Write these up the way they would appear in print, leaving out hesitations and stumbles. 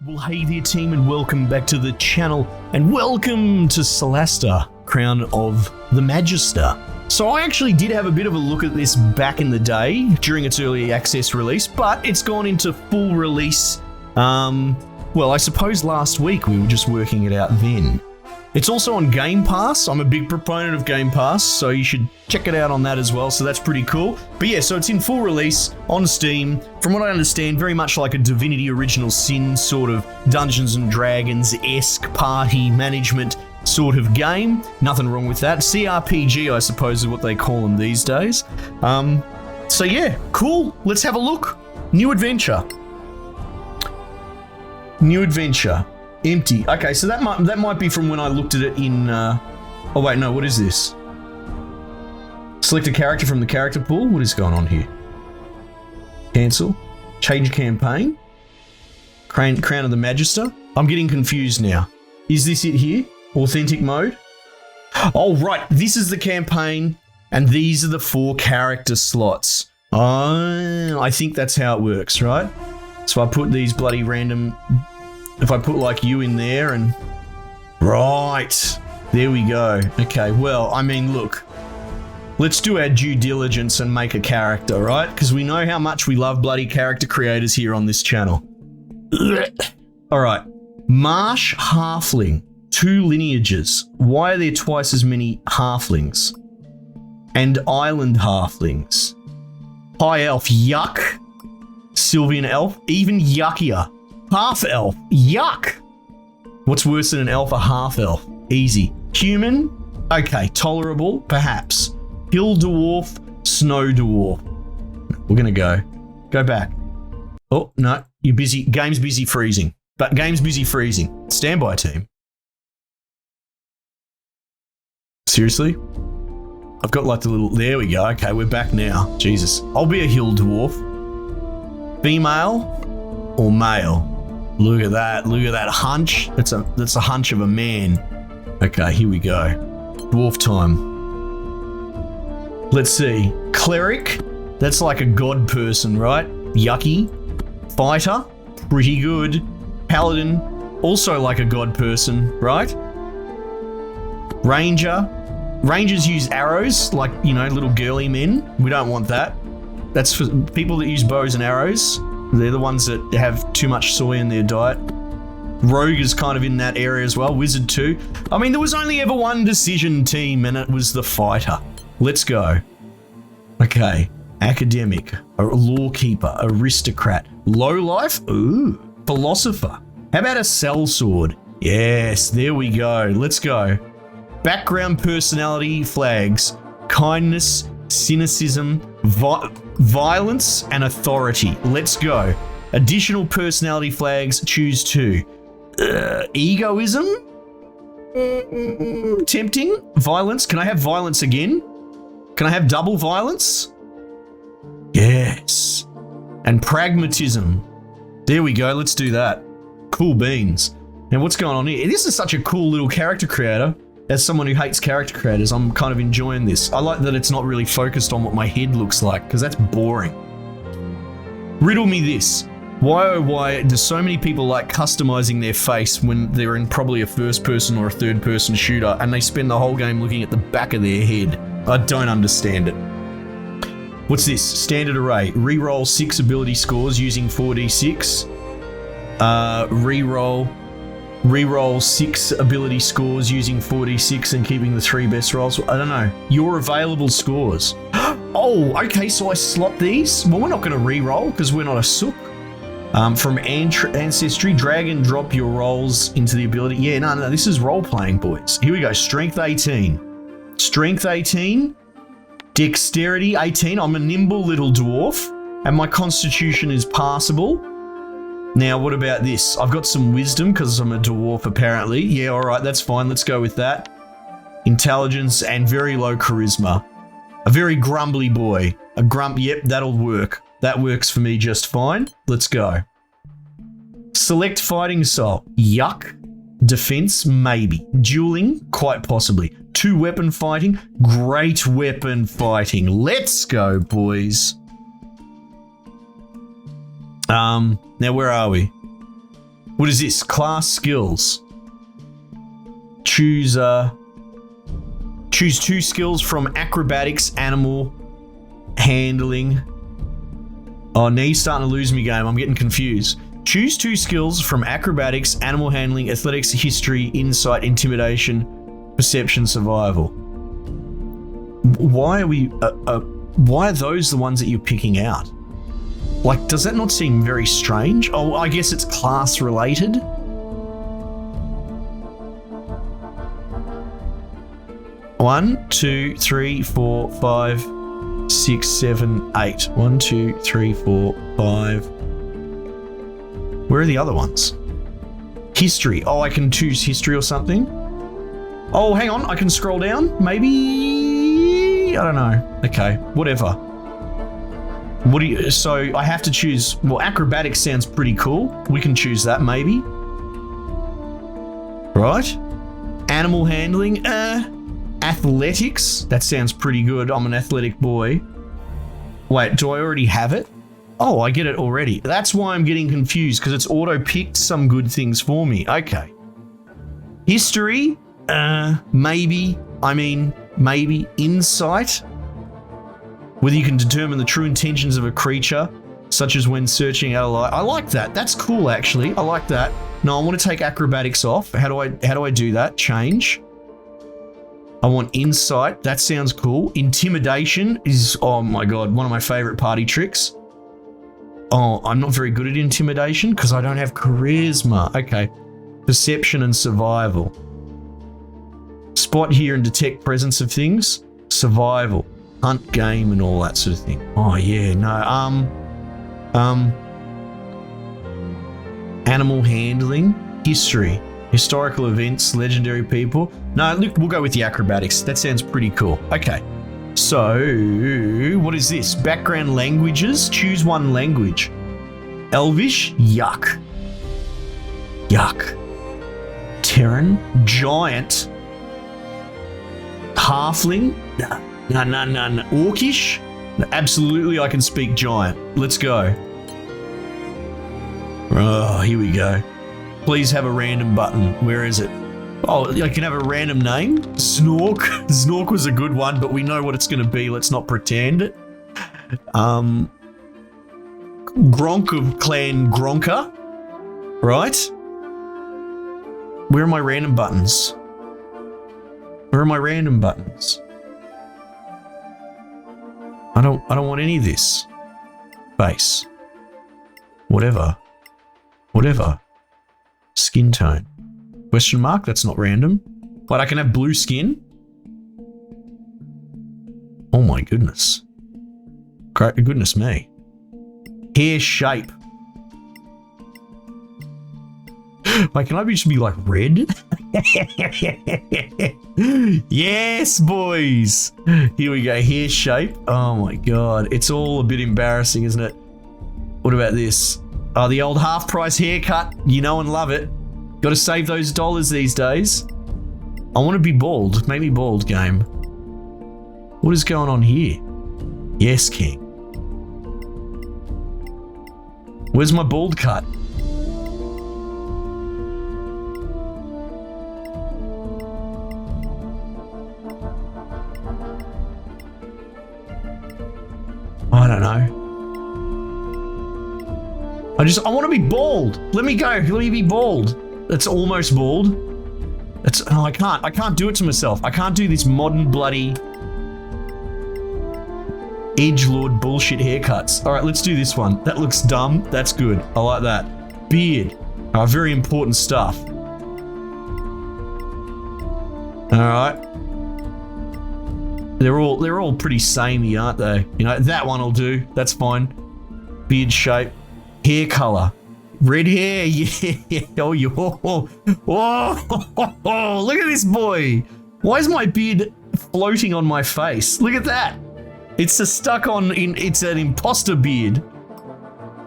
Well, hey there team, and welcome back to the channel, and welcome to Solasta, Crown of the Magister. So I actually did have a bit of a look at this back in the day during its early access release, but it's gone into full release, well, I suppose last week. We were just working it out then. It's also on Game Pass. I'm a big proponent of Game Pass, so you should check it out on that as well, so that's pretty cool. But yeah, so it's in full release on Steam. From what I understand, very much like a Divinity Original Sin sort of Dungeons & Dragons-esque party management sort of game. Nothing wrong with that. CRPG, I suppose, is what they call them these days. So yeah, cool. Let's have a look. New adventure. New adventure. Empty. Okay, so that might be from when I looked at it in, oh wait, no, what is this? Select a character from the character pool? What is going on here? Cancel. Change campaign. Crown of the Magister. I'm getting confused now. Is this it here? Authentic mode? Oh, right, this is the campaign, and these are the 4 character slots. Oh, I think that's how it works, right? So I put these bloody random... If I put like you in there and... Right. There we go. Okay, well, I mean, look. Let's do our due diligence and make a character, right? Because we know how much we love bloody character creators here on this channel. Alright. Marsh Halfling. 2 lineages. Why are there twice as many halflings? And island halflings. High elf. Yuck. Sylvan elf. Even yuckier. Half elf. Yuck. What's worse than an elf? A half elf. Easy. Human. Okay. Tolerable. Perhaps. Hill dwarf. Snow dwarf. We're gonna go. Go back. Oh, no. You're busy. Game's busy freezing. But game's busy freezing. Standby team. Seriously? I've got like the little... There we go. Okay, we're back now. Jesus. I'll be a hill dwarf. Female or male? Look at that. Look at that hunch. That's a hunch of a man. Okay, here we go. Dwarf time. Let's see. Cleric. That's like a god person, right? Yucky. Fighter. Pretty good. Paladin. Also like a god person, right? Ranger. Rangers use arrows, like, you know, little girly men. We don't want that. That's for people that use bows and arrows. They're the ones that have too much soy in their diet. Rogue is kind of in that area as well. Wizard too. I mean, there was only ever one decision team, and it was the fighter. Let's go. Okay. Academic. A lawkeeper. Aristocrat. Lowlife. Ooh. Philosopher. How about a sellsword? Yes, there we go. Let's go. Background personality flags. Kindness. Cynicism. Violence and authority. Let's go. Additional personality flags. Choose 2. Egoism? Tempting. Violence. Can I have violence again? Can I have double violence? Yes. And pragmatism. There we go. Let's do that. Cool beans. Now what's going on here? This is such a cool little character creator. As someone who hates character creators, I'm kind of enjoying this. I like that it's not really focused on what my head looks like, because that's boring. Riddle me this. Why oh why do so many people like customizing their face when they're in probably a first person or a third person shooter and they spend the whole game looking at the back of their head? I don't understand it. What's this? Standard array. Reroll 6 ability scores using 4d6. Reroll 6 ability scores using 4d6 and keeping the 3 best rolls. I don't know. Your available scores. Oh, okay, so I slot these? Well, we're not going to reroll because we're not a sook. From Ancestry, drag and drop your rolls into the ability. Yeah, no, this is role-playing, boys. Here we go. Strength 18. Strength 18. Dexterity 18. I'm a nimble little dwarf, and my constitution is passable. Now, what about this? I've got some wisdom because I'm a dwarf, apparently. Yeah, all right, that's fine. Let's go with that. Intelligence and very low charisma. A very grumbly boy. A grump, yep, that'll work. That works for me just fine. Let's go. Select fighting style. Yuck. Defense, maybe. Dueling, quite possibly. 2 weapon fighting. Great weapon fighting. Let's go, boys. Now where are we? What is this? Class skills. Choose 2 skills from acrobatics, animal handling. Oh, now you're starting to lose me, game. I'm getting confused. Choose 2 skills from acrobatics, animal handling, athletics, history, insight, intimidation, perception, survival. Why are those the ones that you're picking out? Like, does that not seem very strange? Oh, I guess it's class related. One, 2, 3, 4, 5, 6, 7, 8. 1, 2, 3, 4, 5. Where are the other ones? History. Oh, I can choose history or something. Oh, hang on. I can scroll down. Maybe. I don't know. Okay, whatever. So I have to choose. Well, acrobatics sounds pretty cool. We can choose that maybe. Right. Animal handling. Athletics. That sounds pretty good. I'm an athletic boy. Wait, do I already have it? Oh, I get it already. That's why I'm getting confused, because it's auto-picked some good things for me. Okay. History. Maybe. Maybe. Insight. Whether you can determine the true intentions of a creature, such as when searching out a lie. I like that. That's cool, actually. I like that. No, I want to take acrobatics off. How do I do that? Change. I want insight. That sounds cool. Intimidation is, oh my God, one of my favorite party tricks. Oh, I'm not very good at intimidation because I don't have charisma. Okay. Perception and survival. Spot, hear, and detect presence of things. Survival. Hunt, game, and all that sort of thing. Oh yeah, no. Animal handling. History. Historical events, legendary people. No, look, we'll go with the acrobatics. That sounds pretty cool. Okay. So, what is this? Background languages. Choose one language. Elvish. Yuck. Yuck. Terran. Giant. Halfling. No. Orcish. Absolutely, I can speak giant. Let's go. Oh, here we go. Please have a random button. Where is it? Oh, I can have a random name. Snork. Snork was a good one, but we know what it's going to be. Let's not pretend. Gronk of Clan Gronka. Right? Where are my random buttons? Where are my random buttons? I don't want any of this. Base. Whatever. Skin tone. Question mark? That's not random. But I can have blue skin? Oh my goodness. Goodness me. Hair shape. Like, can I just be like red? Yes, boys. Here we go. Hair shape. Oh my God. It's all a bit embarrassing, isn't it? What about this? Oh, the old half-price haircut. You know and love it. Got to save those dollars these days. I want to be bald. Make me bald, game. What is going on here? Yes, King. Where's my bald cut? I don't know. I want to be bald. Let me go. Let me be bald. That's almost bald. I can't do it to myself. I can't do this modern bloody edgelord bullshit haircuts. All right, let's do this one. That looks dumb. That's good. I like that. Beard. Very important stuff. All right. They're all pretty samey, aren't they? You know, that one will do. That's fine. Beard shape. Hair color. Red hair. Yeah. Oh, whoa. Look at this boy. Why is my beard floating on my face? Look at that. It's stuck on. It's an imposter beard.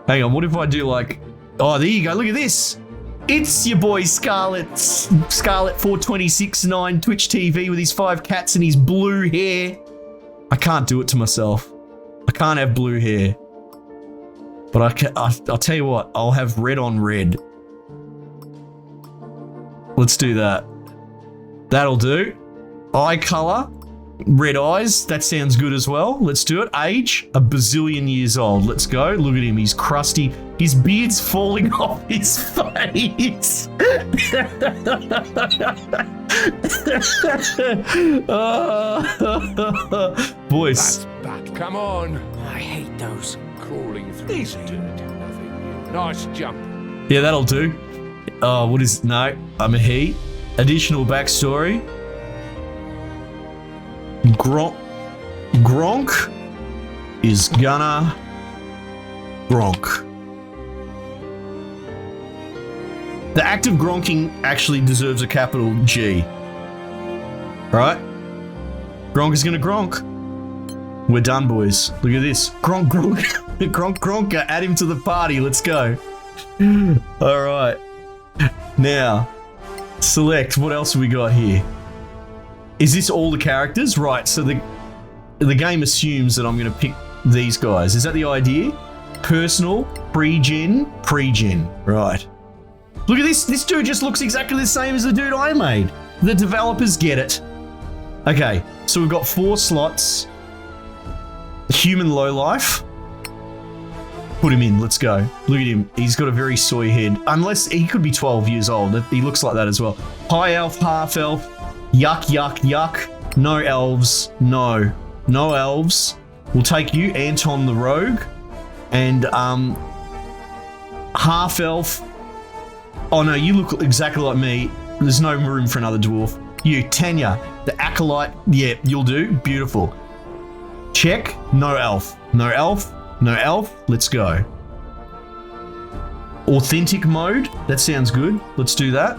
Hang on. What if I do like? Oh, there you go. Look at this. It's your boy Scarlet 4269 Twitch TV with his 5 cats and his blue hair. I can't do it to myself. I can't have blue hair. But I'll tell you what, I'll have red on red. Let's do that. That'll do. Eye color, red eyes. That sounds good as well. Let's do it. Age, a bazillion years old. Let's go. Look at him. He's crusty. His beard's falling off his face. Voice. Come on. I hate those. Crawling through these dirt. Nothing. Nice jump. Yeah, that'll do. Oh, what is... No, I'm a he. Additional backstory. Gronk is gonna Gronk. The act of gronking actually deserves a capital G. Right? Gronk is gonna gronk. We're done, boys. Look at this. Gronk, gronk. Gronk, gronker. Add him to the party. Let's go. All right. Now, select. What else have we got here? Is this all the characters? Right, so the game assumes that I'm going to pick these guys. Is that the idea? Personal, pre-gen. Right. Look at this. This dude just looks exactly the same as the dude I made. The developers get it. Okay, so we've got 4 slots. Human lowlife. Put him in. Let's go. Look at him. He's got a very soy head. Unless he could be 12 years old. He looks like that as well. High elf, half elf. Yuck, yuck, yuck. No elves. No. No elves. We'll take you, Anton the Rogue. And, half elf. Oh no, you look exactly like me. There's no room for another dwarf. You, Tanya, the acolyte. Yeah, you'll do. Beautiful. Check. No elf. No elf. No elf. Let's go. Authentic mode. That sounds good. Let's do that.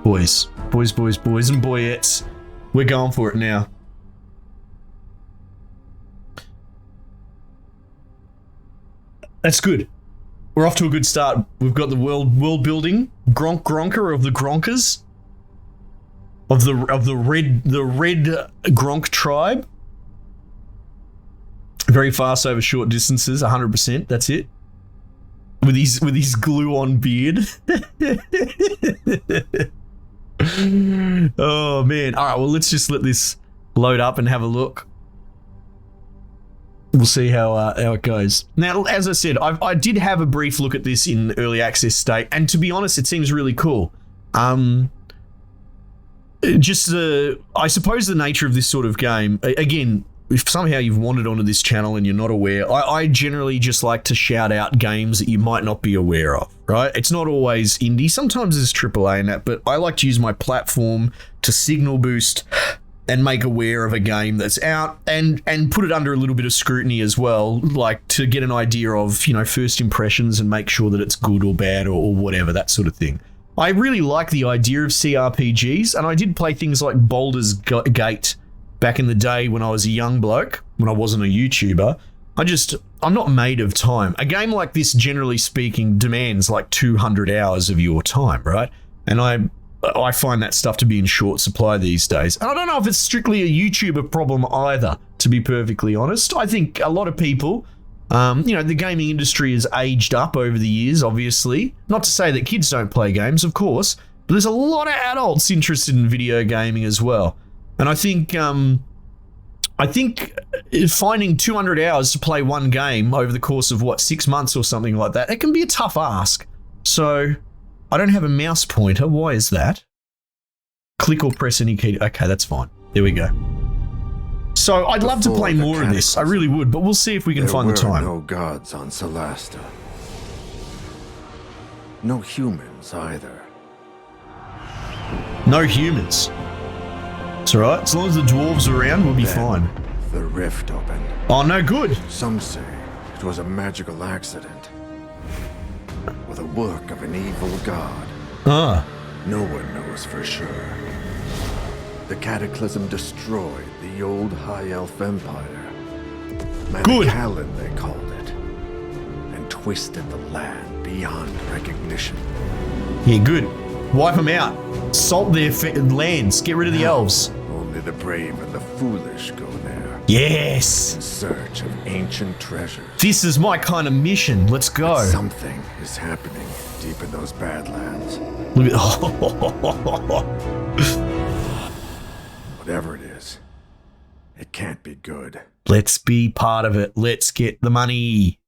Boys. Boys, boys, boys and boyettes. We're going for it now. That's good. We're off to a good start. We've got the world building. Gronker of the Gronkers. Of the red Gronk tribe. Very fast over short distances, 100%. That's it. With his glue-on beard. Oh man! All right, well let's just let this load up and have a look. We'll see how it goes. Now, as I said, I did have a brief look at this in early access state, and to be honest, it seems really cool. I suppose the nature of this sort of game, again, if somehow you've wandered onto this channel and you're not aware, I generally just like to shout out games that you might not be aware of, right? It's not always indie. Sometimes it's AAA and that, but I like to use my platform to signal boost and make aware of a game that's out and put it under a little bit of scrutiny as well, like to get an idea of, you know, first impressions and make sure that it's good or bad or whatever, that sort of thing. I really like the idea of CRPGs, and I did play things like Baldur's Gate back in the day when I was a young bloke, when I wasn't a YouTuber. I'm not made of time. A game like this, generally speaking, demands like 200 hours of your time, right? And I find that stuff to be in short supply these days. And I don't know if it's strictly a YouTuber problem either, to be perfectly honest. I think a lot of people, the gaming industry has aged up over the years, obviously. Not to say that kids don't play games, of course, but there's a lot of adults interested in video gaming as well. And I think finding 200 hours to play one game over the course of 6 months or something like that, it can be a tough ask. So I don't have a mouse pointer. Why is that? Click or press any key. Okay, that's fine. There we go. So I'd love to play more of this. I really would, but we'll see if we can find the time. There were no gods on Solasta. No humans either. No humans. It's alright. As long as the dwarves are around, we'll be fine. The rift opened. Oh, no good. Some say it was a magical accident. Or the work of an evil god. Ah. No one knows for sure. The cataclysm destroyed the old High Elf Empire. Good. Magicalin, they called it. And twisted the land beyond recognition. Yeah, good. Wipe them out. Salt their lands. Get rid of the elves. Only the brave and the foolish go there. Yes. In search of ancient treasures. This is my kind of mission. Let's go. Something is happening deep in those Badlands. Look at Whatever it is, it can't be good. Let's be part of it. Let's get the money.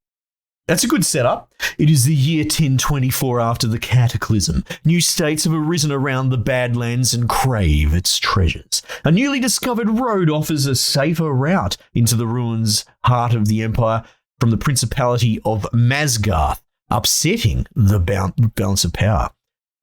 That's a good setup. It is the year 1024 after the cataclysm. New states have arisen around the Badlands and crave its treasures. A newly discovered road offers a safer route into the ruins heart of the Empire from the Principality of Masgarth, upsetting the balance of power.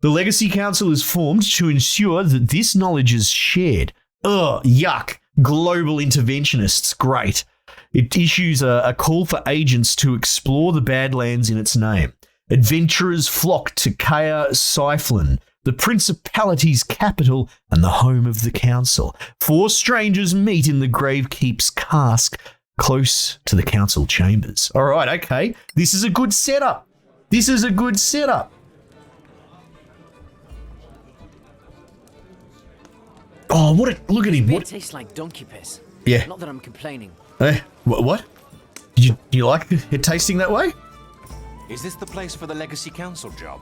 The Legacy Council is formed to ensure that this knowledge is shared. Ugh, yuck. Global interventionists, great. It issues a call for agents to explore the Badlands in its name. Adventurers flock to Kea Cyflin, the Principality's capital and the home of the Council. 4 strangers meet in the Gravekeep's cask, close to the Council chambers. All right, okay. This is a good setup. This is a good setup. Oh, look at him. It tastes like donkey piss. Yeah. Not that I'm complaining. What? Do you like it tasting that way? Is this the place for the Legacy Council job?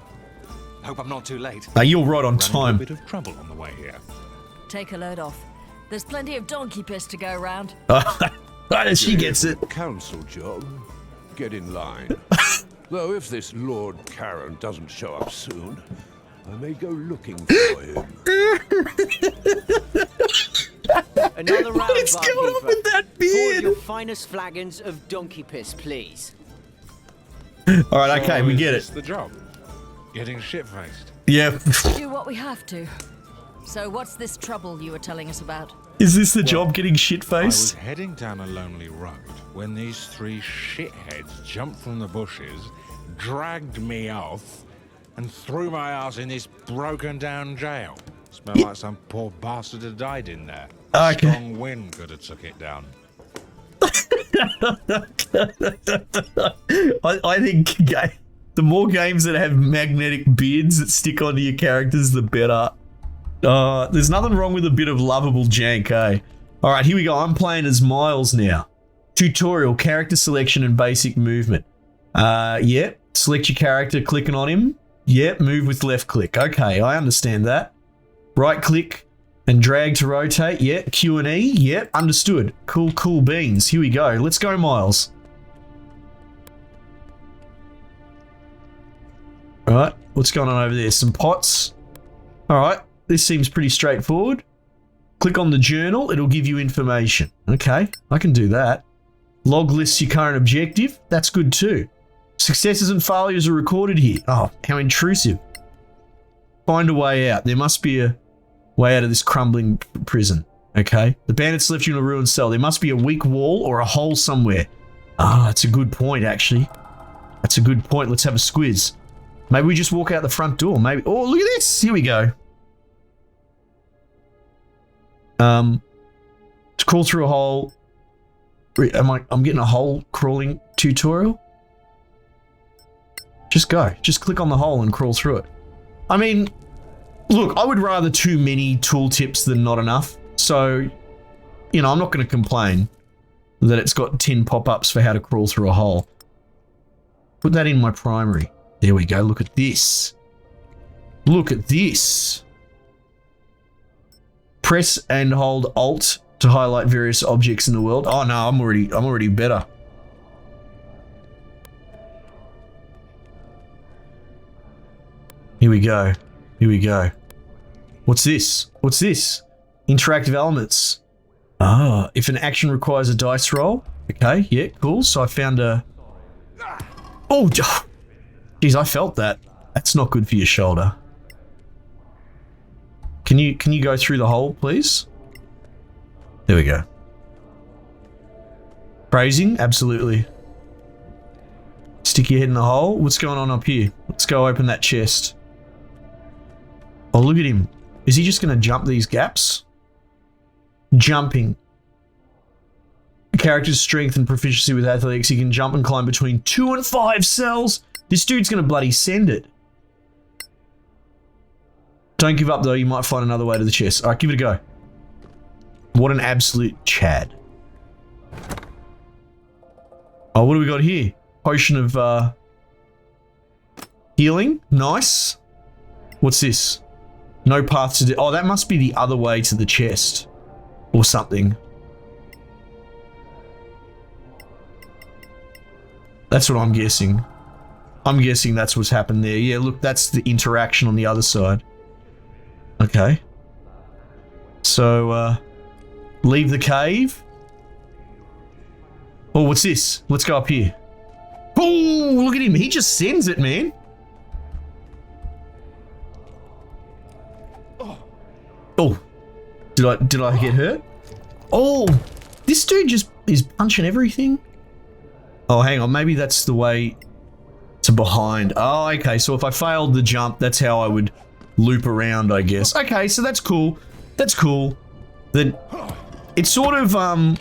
Hope I'm not too late. You're right on Ran into time. a bit of trouble on the way here. Take a load off. There's plenty of donkey piss to go around. She gets it. Council job. Get in line. Though if this Lord Karen doesn't show up soon, I may go looking for him. Another round, What is going on with that Four of beard? your finest flagons of donkey piss, please. All right, okay, we get It's it. the job. Getting shit-faced. Yeah. Do what we have to. So what's this trouble you were telling us about? Is this the job getting I was shit-faced? heading down a lonely road when these 3 shitheads jumped from the bushes, dragged me off, and threw my ass in this broken-down jail. Smelled like some poor bastard had died in there. Okay. Strong wind could have took it down. I think the more games that have magnetic beards that stick onto your characters, the better. There's nothing wrong with a bit of lovable jank, eh? All right, here we go. I'm playing as Miles now. Tutorial, character selection and basic movement. Yep. Select your character, clicking on him. Yep, move with left click. Okay, I understand that. Right click and drag to rotate. Yep, Q and E. Yep, understood. Cool beans. Here we go. Let's go, Miles. All right, what's going on over there? Some pots. All right, this seems pretty straightforward. Click on the journal. It'll give you information. Okay, I can do that. Log lists your current objective. That's good too. Successes and failures are recorded here. Oh, how intrusive. Find a way out. There must be a way out of this crumbling prison. Okay. The bandits left you in a ruined cell. There must be a weak wall or a hole somewhere. Ah, that's a good point, actually. That's a good point. Let's have a squiz. Maybe we just walk out the front door. Maybe. Oh, look at this. Here we go. To crawl through a hole. I'm getting a hole crawling tutorial. Just go. Just click on the hole and crawl through it. I mean, look, I would rather too many tooltips than not enough. So, you know, I'm not going to complain that it's got 10 pop-ups for how to crawl through a hole. Put that in my primary. There we go. Look at this. Look at this. Press and hold Alt to highlight various objects in the world. Oh no, I'm already better. Here we go. Here we go. What's this? What's this? Interactive elements. Ah, if an action requires a dice roll. Okay, yeah, cool. So I found a... Oh, geez, I felt that. That's not good for your shoulder. Can you go through the hole, please? There we go. Phrasing? Absolutely. Stick your head in the hole. What's going on up here? Let's go open that chest. Oh, look at him. Is he just going to jump these gaps? Jumping. A character's strength and proficiency with athletics. He can jump and climb between 2 and 5 cells. This dude's going to bloody send it. Don't give up, though. You might find another way to the chest. All right, give it a go. What an absolute Chad. Oh, what do we got here? Potion of healing. Nice. What's this? No path to... Oh, that must be the other way to the chest. Or something. That's what I'm guessing. I'm guessing that's what's happened there. Yeah, look, that's the interaction on the other side. Okay. So, leave the cave. Oh, what's this? Let's go up here. Oh, look at him. He just sends it, man. Oh, did I get hurt? Oh, this dude just is punching everything. Oh, hang on. Maybe that's the way to behind. Oh, okay. So if I failed the jump, that's how I would loop around, I guess. Okay, so that's cool. That's cool. Then it's sort of,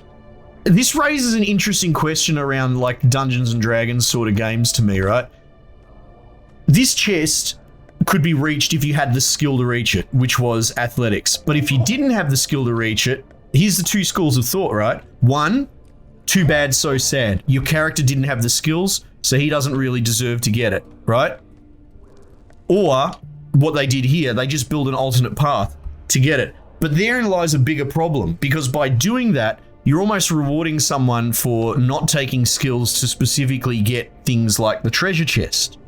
this raises an interesting question around like Dungeons and Dragons sort of games to me, right? This chest could be reached if you had the skill to reach it, which was athletics. But if you didn't have the skill to reach it, here's the two schools of thought, right? One, too bad, so sad. Your character didn't have the skills, so he doesn't really deserve to get it, right? Or what they did here, they just build an alternate path to get it. But therein lies a bigger problem, because by doing that, you're almost rewarding someone for not taking skills to specifically get things like the treasure chest,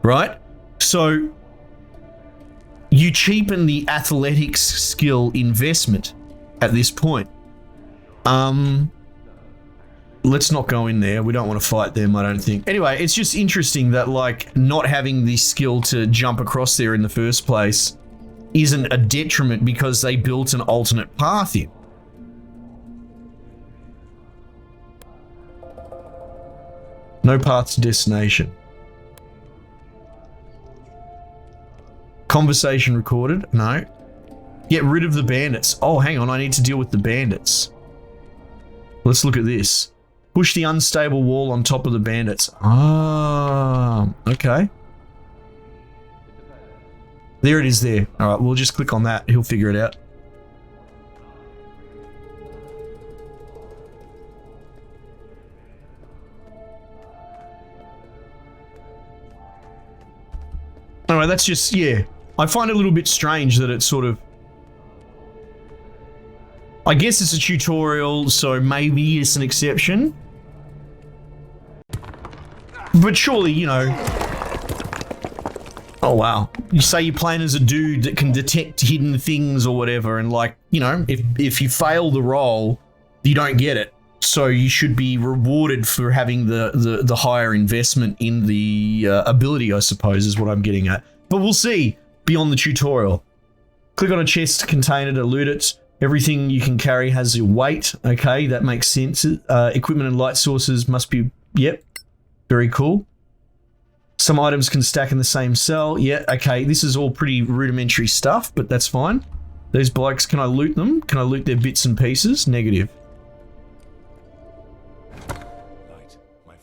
right? So you cheapen the athletics skill investment at this point. Let's not go in there. We don't want to fight them, I don't think. Anyway, it's just interesting that like not having the skill to jump across there in the first place isn't a detriment because they built an alternate path in. No path to destination. Conversation recorded? No. Get rid of the bandits. Oh, hang on. I need to deal with the bandits. Let's look at this. Push the unstable wall on top of the bandits. Ah, okay. There it is there. All right, we'll just click on that. He'll figure it out. Anyway, that's just, yeah. I find it a little bit strange that it's sort of... I guess it's a tutorial, so maybe it's an exception. But surely, you know... Oh, wow. You say you're playing as a dude that can detect hidden things or whatever, and like, you know, if you fail the role, you don't get it. So you should be rewarded for having the higher investment in the ability, I suppose, is what I'm getting at. But we'll see beyond the tutorial. Click on a chest container to loot it. Everything you can carry has a weight. Okay, that makes sense. Equipment and light sources must be... Yep. Very cool. Some items can stack in the same cell. Yeah, okay. This is all pretty rudimentary stuff, but that's fine. These blokes, can I loot them? Can I loot their bits and pieces? Negative. Light, my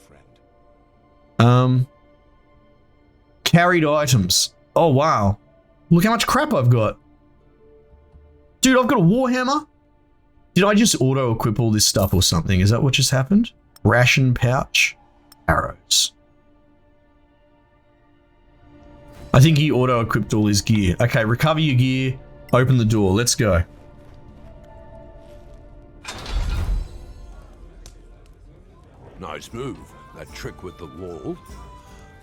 friend. Carried items. Oh, wow. Look how much crap I've got. Dude, I've got a warhammer. Did I just auto-equip all this stuff or something? Is that what just happened? Ration pouch. Arrows. I think he auto-equipped all his gear. Okay, recover your gear. Open the door. Let's go. Nice move. That trick with the wall.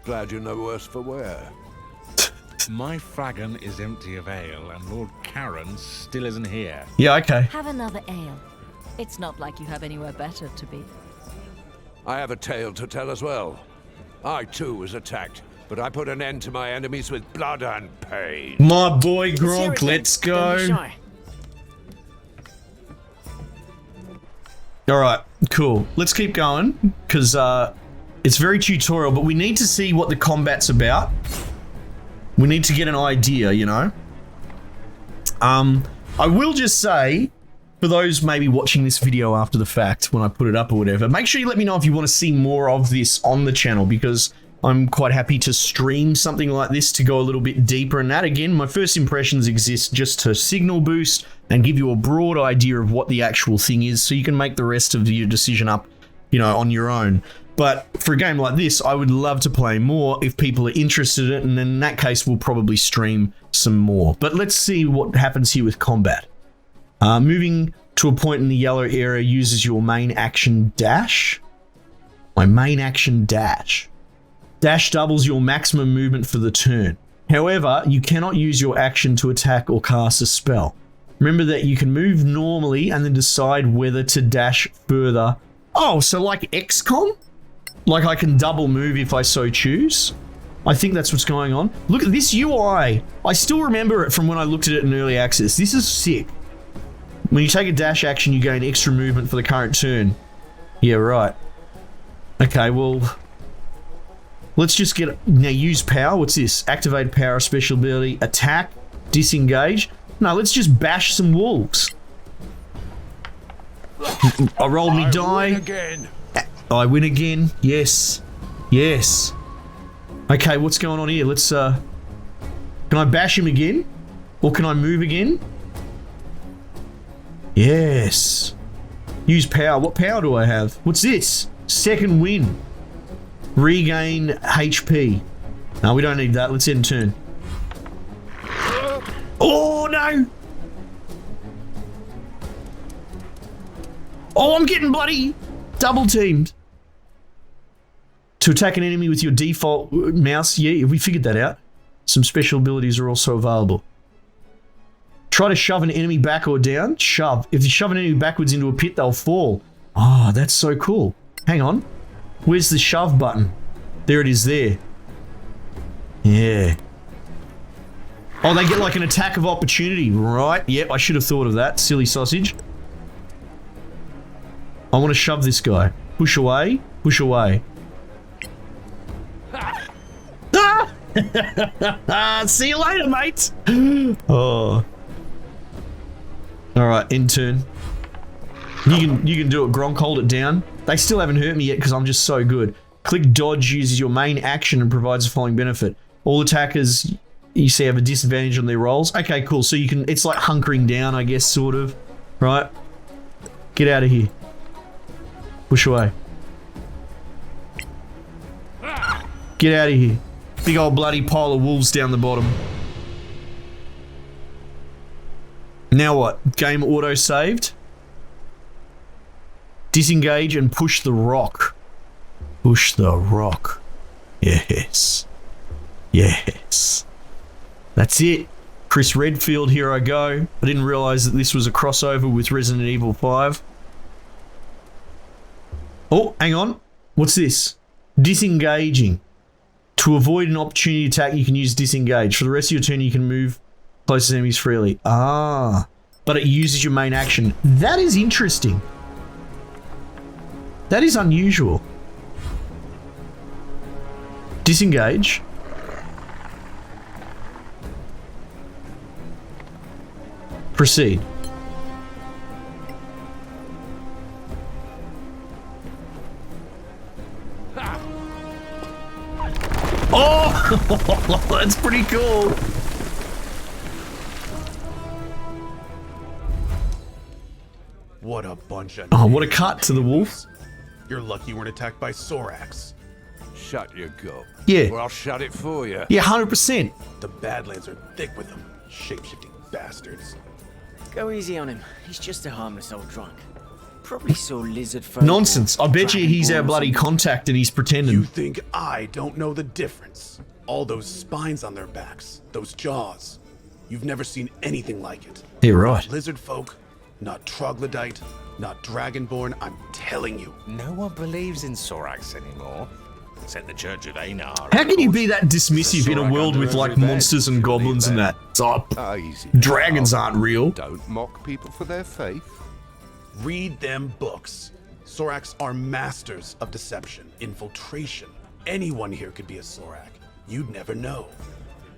Glad you're no worse for wear. My flagon is empty of ale, and Lord Karen still isn't here. Yeah, okay. Have another ale. It's not like you have anywhere better to be. I have a tale to tell as well. I too was attacked, but I put an end to my enemies with blood and pain. My boy Gronk, let's go. Alright, cool. Let's keep going, because it's very tutorial, but we need to see what the combat's about. We need to get an idea, you know? I will just say, for those maybe watching this video after the fact, when I put it up or whatever, make sure you let me know if you want to see more of this on the channel, because I'm quite happy to stream something like this to go a little bit deeper in that. Again, my first impressions exist just to signal boost and give you a broad idea of what the actual thing is, so you can make the rest of your decision up, you know, on your own. But for a game like this, I would love to play more if people are interested in it, and in that case, we'll probably stream some more. But let's see what happens here with combat. Moving to a point in the yellow area uses your main action dash. My main action dash. Dash doubles your maximum movement for the turn. However, you cannot use your action to attack or cast a spell. Remember that you can move normally and then decide whether to dash further. Oh, so like XCOM? Like I can double move if I so choose? I think that's what's going on. Look at this UI. I still remember it from when I looked at it in early access. This is sick. When you take a dash action, you gain extra movement for the current turn. Yeah, right. Okay, well, let's just get, now use power. What's this? Activate power, special ability, attack, disengage. No, let's just bash some wolves. I rolled me die. Again. I win again. Yes. Yes. Okay, what's going on here? Let's, can I bash him again? Or can I move again? Yes. Use power. What power do I have? What's this? Second win. Regain HP. No, we don't need that. Let's end turn. Oh, no. Oh, I'm getting bloody double teamed. To attack an enemy with your default mouse. Yeah, we figured that out. Some special abilities are also available. Try to shove an enemy back or down. Shove. If you shove an enemy backwards into a pit, they'll fall. Oh, that's so cool. Hang on. Where's the shove button? There it is there. Yeah. Oh, they get like an attack of opportunity, right? Yep, I should have thought of that. Silly sausage. I want to shove this guy. Push away. Push away. Ah! See you later, mate. Oh. All right, end turn. You can do it, Gronk. Hold it down. They still haven't hurt me yet because I'm just so good. Click dodge uses your main action and provides the following benefit. All attackers you see have a disadvantage on their rolls. Okay, cool. So you can, it's like hunkering down, I guess, sort of. Right? Get out of here. Push away. Get out of here. Big old bloody pile of wolves down the bottom. Now what? Game auto saved. Disengage and push the rock. Push the rock. Yes. Yes. That's it. Chris Redfield, here I go. I didn't realise that this was a crossover with Resident Evil 5. Oh, hang on. What's this? Disengaging. To avoid an opportunity attack, you can use disengage. For the rest of your turn, you can move closest enemies freely. Ah. But it uses your main action. That is interesting. That is unusual. Disengage. Proceed. Oh, that's pretty cool. What a bunch of... Oh, what a cut to the wolf. You're lucky you weren't attacked by Sorax. Shut your gob. Yeah. Or I'll shut it for you. Yeah, 100%. The Badlands are thick with them. Shape-shifting bastards. Go easy on him. He's just a harmless old drunk. Probably saw lizard folk. Nonsense. I bet you he's our bloody contact and he's pretending. You think I don't know the difference? All those spines on their backs, those jaws. You've never seen anything like it. Yeah, right. Not lizard folk, not troglodyte, not dragonborn, I'm telling you. No one believes in Sorax anymore. Except the Church of Einar. How can you be that dismissive in a world with like monsters and goblins and that? It's like, Easy. dragons aren't real. Don't mock people for their faith. Read them books. Sorax are masters of deception, infiltration. Anyone here could be a Sorak. You'd never know.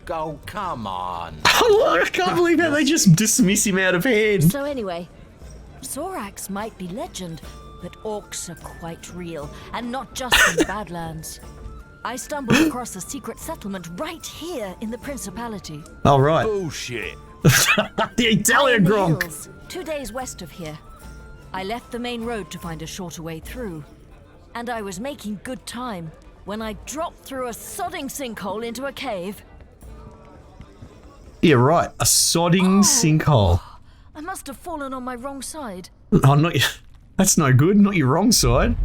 Go, come on. I can't believe how they just dismiss him out of hand. So anyway, Sorax might be legend, but orcs are quite real, and not just in the Badlands. I stumbled across a secret settlement right here in the Principality. All right. Bullshit. The Italian In the Gronk. hills, 2 days west of here. I left the main road to find a shorter way through. And I was making good time when I dropped through a sodding sinkhole into a cave. Yeah, right. A sodding sinkhole. I must have fallen on my wrong side. Oh, not. That's no good. Not your wrong side.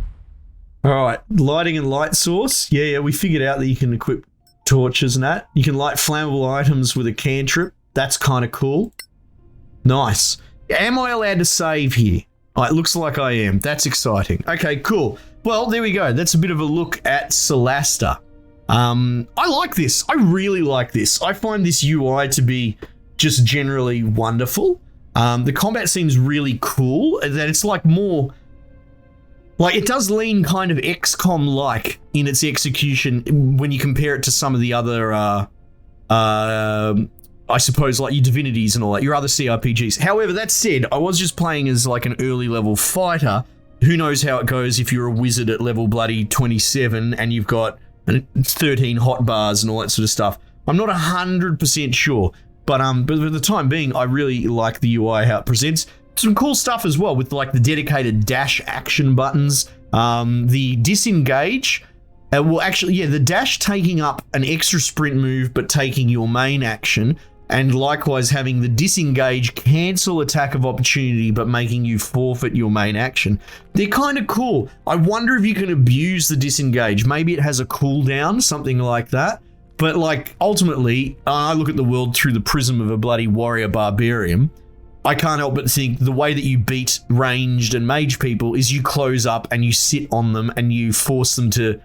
All right, lighting and light source. Yeah, we figured out that you can equip torches and that. You can light flammable items with a cantrip. That's kind of cool. Nice. Am I allowed to save here? Oh, it looks like I am. That's exciting. Okay, cool. Well, there we go. That's a bit of a look at Solasta. I like this. I really like this. I find this UI to be just generally wonderful. The combat seems really cool. That it's like more... Like, it does lean kind of XCOM-like in its execution when you compare it to some of the other, I suppose, like your Divinities and all that, your other CRPGs. However, that said, I was just playing as like an early level fighter. Who knows how it goes if you're a wizard at level bloody 27 and you've got 13 hotbars and all that sort of stuff. I'm not 100% sure, but for the time being, I really like the UI, how it presents. Some cool stuff as well with like the dedicated dash action buttons, the disengage. Well, actually, yeah, the dash taking up an extra sprint move but taking your main action, and likewise having the disengage cancel attack of opportunity but making you forfeit your main action. They're kind of cool. I wonder if you can abuse the disengage. Maybe it has a cooldown, something like that. But like ultimately, I look at the world through the prism of a bloody warrior barbarian. I can't help but think the way that you beat ranged and mage people is you close up and you sit on them and you force them to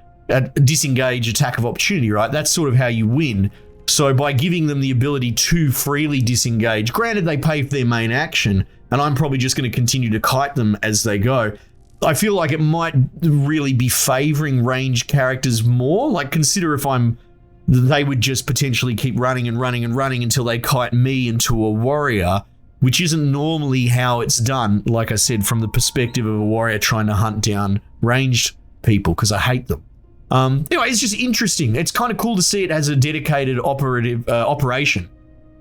disengage attack of opportunity, right? That's sort of how you win. So by giving them the ability to freely disengage, granted they pay for their main action, and I'm probably just going to continue to kite them as they go, I feel like it might really be favoring ranged characters more. Like, consider if they would just potentially keep running and running and running until they kite me into a warrior, which isn't normally how it's done, like I said, from the perspective of a warrior trying to hunt down ranged people, because I hate them. Anyway, it's just interesting. It's kind of cool to see it as a dedicated operation.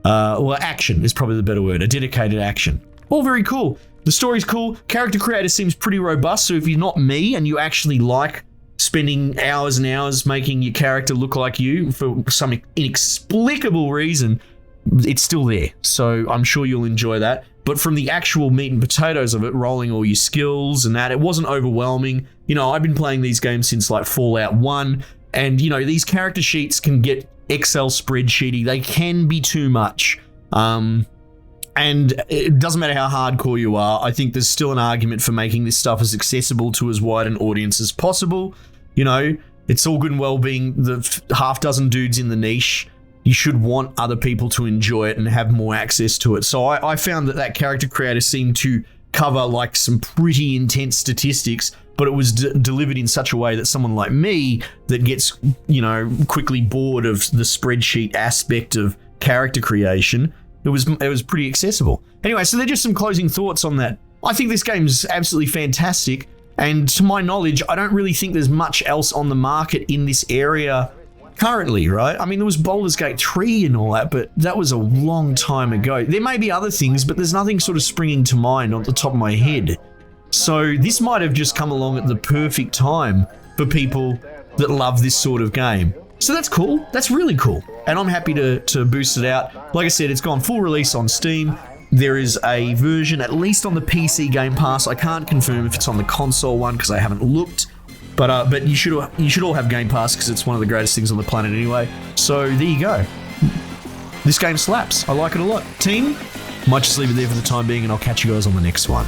Well, action is probably the better word, a dedicated action. All very cool. The story's cool. Character creator seems pretty robust, so if you're not me and you actually like spending hours and hours making your character look like you for some inexplicable reason, it's still there, so I'm sure you'll enjoy that. But from the actual meat and potatoes of it, rolling all your skills and that, it wasn't overwhelming. You know, I've been playing these games since like Fallout 1, and you know, these character sheets can get Excel spreadsheety. They can be too much. And it doesn't matter how hardcore you are, I think there's still an argument for making this stuff as accessible to as wide an audience as possible. You know, it's all good and well being the half dozen dudes in the niche. You should want other people to enjoy it and have more access to it. So I found that character creator seemed to cover like some pretty intense statistics, but it was delivered in such a way that someone like me that gets, you know, quickly bored of the spreadsheet aspect of character creation, it was pretty accessible. Anyway, so they're just some closing thoughts on that. I think this game's absolutely fantastic, and to my knowledge, I don't really think there's much else on the market in this area currently, right? I mean, there was Baldur's Gate 3 and all that, but that was a long time ago. There may be other things, but there's nothing sort of springing to mind on the top of my head. So this might have just come along at the perfect time for people that love this sort of game. So that's cool. That's really cool. And I'm happy to boost it out. Like I said, it's gone full release on Steam. There is a version, at least on the PC Game Pass. I can't confirm if it's on the console one because I haven't looked. But you should all have Game Pass because it's one of the greatest things on the planet anyway. So there you go. This game slaps. I like it a lot. Team, might just leave it there for the time being, and I'll catch you guys on the next one.